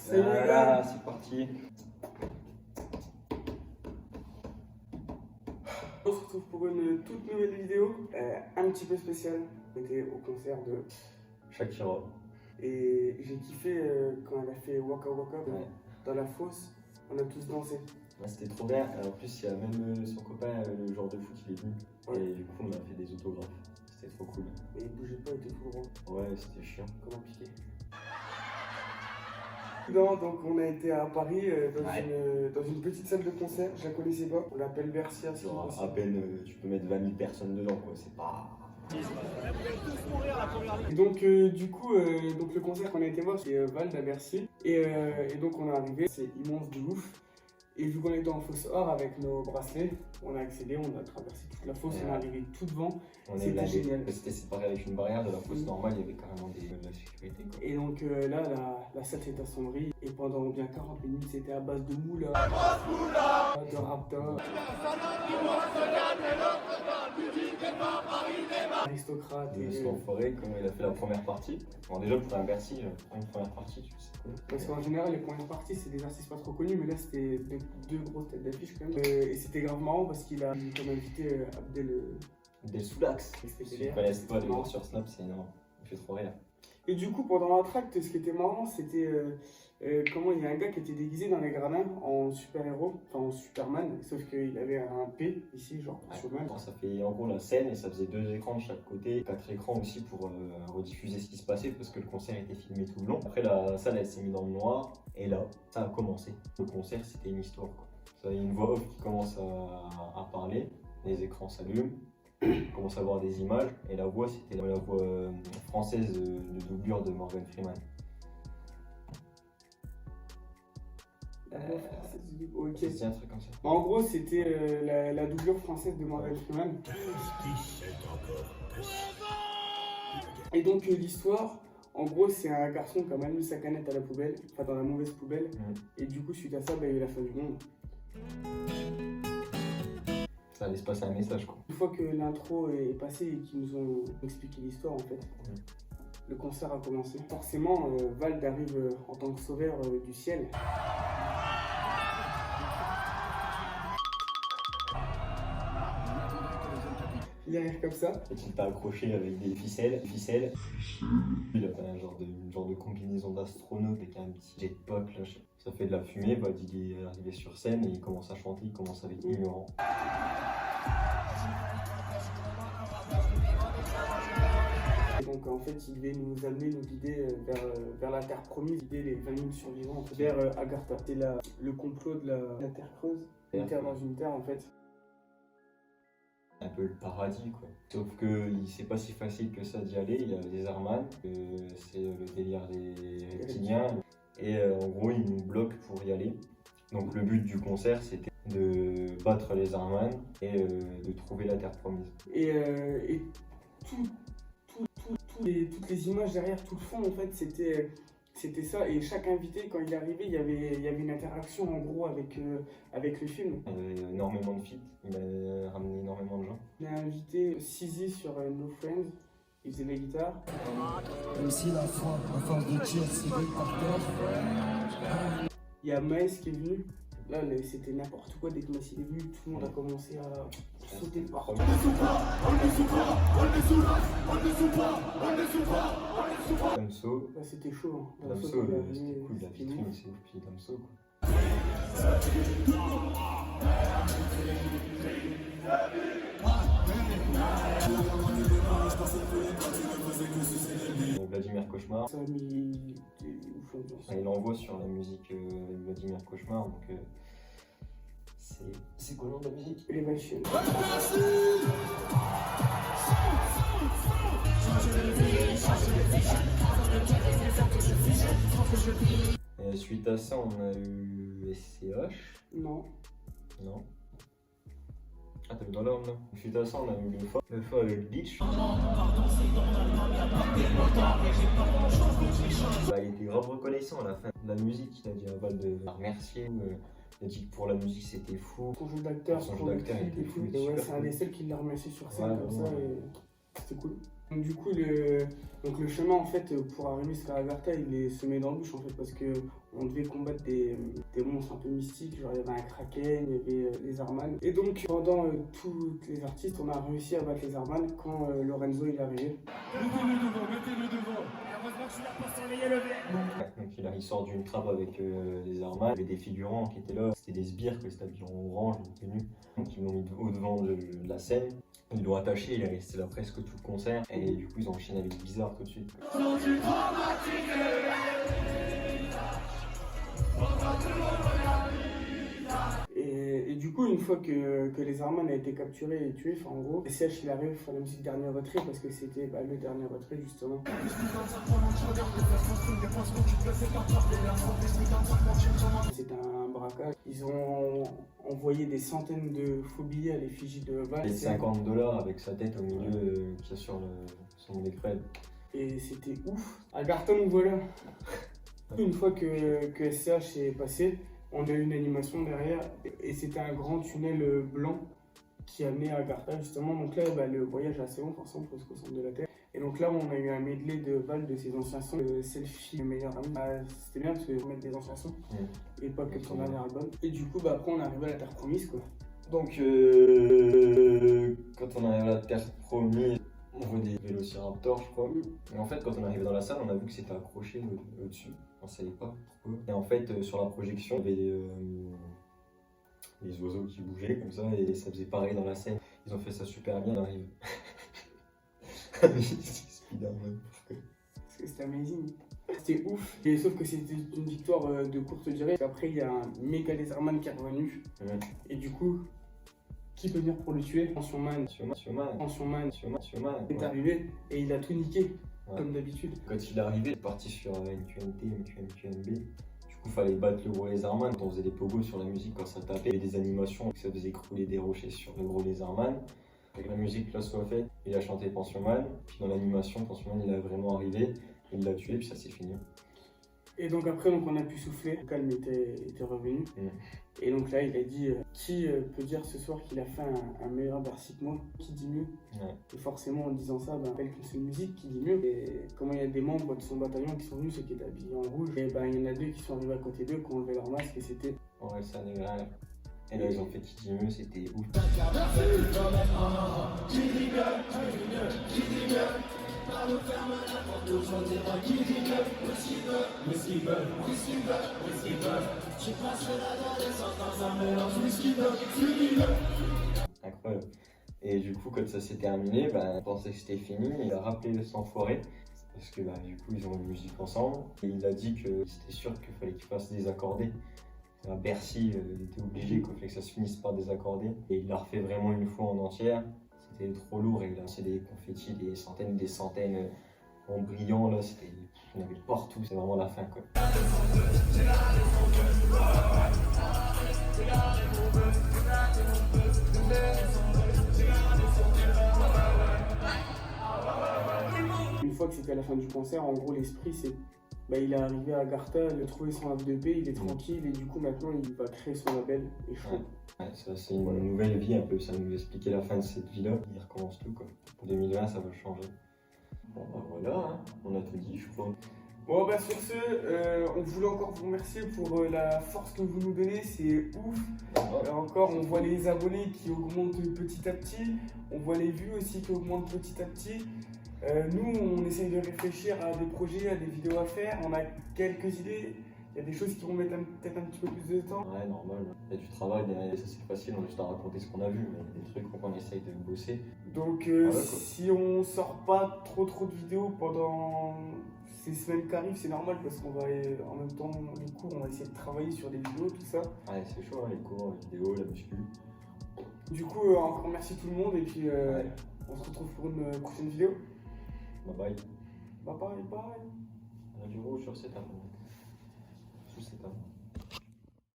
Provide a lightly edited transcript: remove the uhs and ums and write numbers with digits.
Salut les gars, c'est parti. On se retrouve pour une toute nouvelle vidéo, un petit peu spéciale. On était au concert de Shakira. Et j'ai kiffé quand elle a fait Waka Waka dans la fosse. On a tous dansé. Ouais, c'était trop bien. En plus, il y a même son copain, le joueur de foot, il est venu. Ouais. Et du coup, on a fait des autographes. C'était trop cool. Et il bougeait pas, il était tout droit. Ouais, c'était chiant. Comme un piqué. Non, donc on a été à Paris dans une petite salle de concert, je la connaissais pas, on l'appelle Bercy à Genre, à peine, tu peux mettre 20 000 personnes dedans, quoi. C'est pas. Et donc du coup, donc le concert qu'on a été voir c'est Vald à Bercy et donc on est arrivé, c'est immense de ouf. Et vu qu'on était en fosse or avec nos bracelets, on a accédé, on a traversé toute la fosse, on est arrivé tout devant. C'était génial. C'était séparé avec une barrière de la fosse normale, il y avait carrément de la sécurité, quoi. Et donc là, la salle s'est assombrie et pendant bien 40 minutes, c'était à base de moula, de raptor, aristocrate De et... son forêt, comment il a fait la première partie. Bon, déjà pour un Bercy, une première partie, c'est cool. Parce qu'en général, les premières parties, c'est des artistes pas trop connus, mais là, c'était deux grosses têtes d'affiche quand même. Et c'était grave marrant parce qu'il a comme invité Des Soulax. Si tu ne connais pas les gens sur Snap, c'est énorme. Il fait trop rire. Et du coup, pendant l'entracte, ce qui était marrant, c'était comment il y a un gars qui était déguisé dans les gradins en super-héros, enfin en Superman, sauf qu'il avait un P ici, genre Superman. Ça fait en gros la scène et ça faisait 2 écrans de chaque côté, 4 écrans aussi pour rediffuser ce qui se passait parce que le concert était filmé tout le long. Après la salle elle s'est mise dans le noir et là ça a commencé. Le concert c'était une histoire, quoi. Ça, il y a une voix off qui commence à parler, les écrans s'allument. On commence à voir des images et la voix c'était la voix française de doublure de Morgan Freeman. Ok. C'est un truc comme ça. En gros, c'était la doublure française de Morgan Freeman. Et donc l'histoire, en gros, c'est un garçon qui a mal mis sa canette à la poubelle, enfin dans la mauvaise poubelle. Et du coup, suite à ça, il y a eu la fin du monde. Ça allait se passer un message, quoi. Une fois que l'intro est passée et qu'ils nous ont expliqué l'histoire, en fait, le concert a commencé. Forcément, Vald arrive en tant que sauveur du ciel. Il arrive comme ça. Il t'a accroché avec des ficelles. Il a fait un genre de combinaison d'astronaute avec un petit jetpack là. Ça fait de la fumée, bah, il est arrivé sur scène et il commence à chanter, il commence avec Ignorant. Et donc en fait il devait nous amener, nous guider vers la Terre promise, guider les 20 000 survivants vers Agartha. C'est le complot de la Terre creuse, une terre dans une terre en fait. Un peu le paradis, quoi. Sauf que c'est pas si facile que ça d'y aller, il y a les Arman, c'est le délire des reptiliens. Et en gros ils nous bloquent pour y aller. Donc le but du concert c'était de battre les Arman et de trouver la terre promise. Et toutes les images derrière, tout le fond en fait c'était ça. Et chaque invité quand il est arrivé il y avait une interaction en gros avec le film. Il y avait énormément de feats, il a ramené énormément de gens. Il a invité Sizi sur No Friends, il faisait la guitare. Même si la foi, à force de tir, c'est par terre. Il y a Maes qui est venu. Là, c'était n'importe quoi. Dès que Maes est venu, tout le monde a commencé à sauter partout. Damso. Là, c'était chaud. Hein. Damso, c'était cool, la vitrine, c'est ouf. Puis Damso, quoi. Donc Vladimir Cauchemar. Ça a mis ouf l'ambiance. Il envoie sur la musique avec Vladimir Cauchemar, donc c'est quoi le nom de la musique? Elevation. Et suite à ça, on a eu SCH. Non. Non. Ah, t'as vu dans l'ordre, non? Suite à ça, on a eu le feu avec Beach. Bah, il était grave reconnaissant à la fin de la musique. Il a dit à Val de la remercier. Il a dit que pour la musique c'était fou. Son jeu d'acteur, Son jeu d'acteur était fou. Ouais, c'est un des seuls qui l'a remercié sur scène comme ça. Et c'était cool. Donc, du coup, le chemin en fait pour arriver jusqu'à Agartha, il est semé d'embûches en fait parce que on devait combattre des monstres un peu mystiques, genre il y avait un kraken, il y avait les Arman. Et donc pendant tous les artistes, on a réussi à battre les Arman quand Lorenzo il est arrivé. Mettez-le devant. Heureusement que je suis là pour surveiller le verre. Donc il sort d'une trappe avec les Arman, il y avait des figurants qui étaient là, c'était des sbires, c'était habillé en orange, tenue. Donc ils l'ont mis au devant de la scène. Ils l'ont attaché, il est resté là presque tout le concert et du coup ils ont enchaîné avec Bizarre tout de suite. Et du coup, une fois que les Arman a été capturés et tués, en gros, SCH il arrive faire la musique dernier retrait parce que c'était le dernier retrait justement. C'était un braquage. Ils ont envoyé des centaines de faux billets à l'effigie de Val. Et $50 avec sa tête au milieu qu'il y a sur son écran. Et c'était ouf. Agartha, nous voilà. Une fois que SCH est passé, on a eu une animation derrière et c'était un grand tunnel blanc qui amenait à Agartha justement. Donc là, le voyage est assez long forcément pour se centre de la Terre. Et donc là, on a eu un medley de Val de ses anciens sons, Selfie, le meilleur ami. C'était bien parce que mettre des anciens sons et pas que son dernier album. Et du coup, après, on est arrivé à la Terre Promise quoi. Donc quand on arrive à la Terre Promise, on voit des vélociraptors, je crois. Et en fait, quand on est arrivé dans la salle, on a vu que c'était accroché au-dessus. On savait pas pourquoi. Et en fait, sur la projection, il y avait les oiseaux qui bougeaient comme ça et ça faisait pareil dans la scène. Ils ont fait ça super bien. On arrive. Spider-Man. Parce que c'était amazing. C'était ouf. Et sauf que c'était une victoire de courte durée. Après, il y a un méga Laserman qui est revenu. Et du coup, qui peut venir pour le tuer? Tension Man est arrivé et il a tout niqué, comme d'habitude. Quand il est arrivé, il est parti sur NQNT, MQMB. Du coup, fallait battre le gros Laserman. On faisait des pogos sur la musique quand ça tapait. Il y avait des animations, ça faisait écrouler des rochers sur le gros Laserman. Avec la musique là soit faite, il a chanté Pension Man. Puis dans l'animation, Pension Man il a vraiment arrivé. Il l'a tué, puis ça s'est fini. Et donc après, on a pu souffler. Le calme était revenu. Et donc là, il a dit qui peut dire ce soir qu'il a fait un meilleur Bercy que moi? Qui dit mieux? Et forcément, en disant ça, rappelle que c'est une musique qui dit mieux. Et comment il y a des membres de son bataillon qui sont venus, ceux qui étaient habillés en rouge. Et il y en a deux qui sont arrivés à côté d'eux, qui ont enlevé leur masque. Et c'était. Ouais, ça n'est grave. Et là, ils ont fait qui dit mieux, c'était ouf. Incroyable. Et du coup, quand ça s'est terminé, on pensait que c'était fini. Il a rappelé le Enfoirés parce que du coup, ils ont une musique ensemble. Et il a dit que c'était sûr qu'il fallait qu'il fasse désaccorder. À Bercy, il était obligé que ça se finisse par désaccorder. Et il l'a refait vraiment une fois en entière. C'était trop lourd et il a lancé des confettis, des centaines en brillant. Là, il y en avait partout. C'est vraiment la fin, quoi. Une fois que c'était à la fin du concert, en gros, l'esprit, c'est. Il est arrivé à Agartha, il a trouvé son F2P, il est tranquille et du coup maintenant il va créer son label et chaud. Ça c'est une nouvelle vie un peu, ça nous expliquait la fin de cette vie là, il recommence tout quoi. Pour 2020 ça va changer. Bon voilà, on a tout dit je crois. Bon sur ce, on voulait encore vous remercier pour la force que vous nous donnez, c'est ouf. Encore on voit les abonnés qui augmentent petit à petit, on voit les vues aussi qui augmentent petit à petit. Nous, on essaye de réfléchir à des projets, à des vidéos à faire. On a quelques idées. Il y a des choses qui vont mettre peut-être un petit peu plus de temps. Ouais, normal. Il y a du travail derrière, ça c'est facile, on a juste à raconter ce qu'on a vu, mais il y a des trucs qu'on essaye de bosser. Donc, si on sort pas trop de vidéos pendant ces semaines qui arrivent, c'est normal parce qu'on va, en même temps, les cours, on va essayer de travailler sur des vidéos, tout ça. Ouais, c'est chaud, les cours, les vidéos, la muscu. Du coup, encore merci tout le monde et puis on se retrouve pour une prochaine vidéo. Bye bye. Bye bye. On a du rouge sur cet arbre. Sous cet arbre.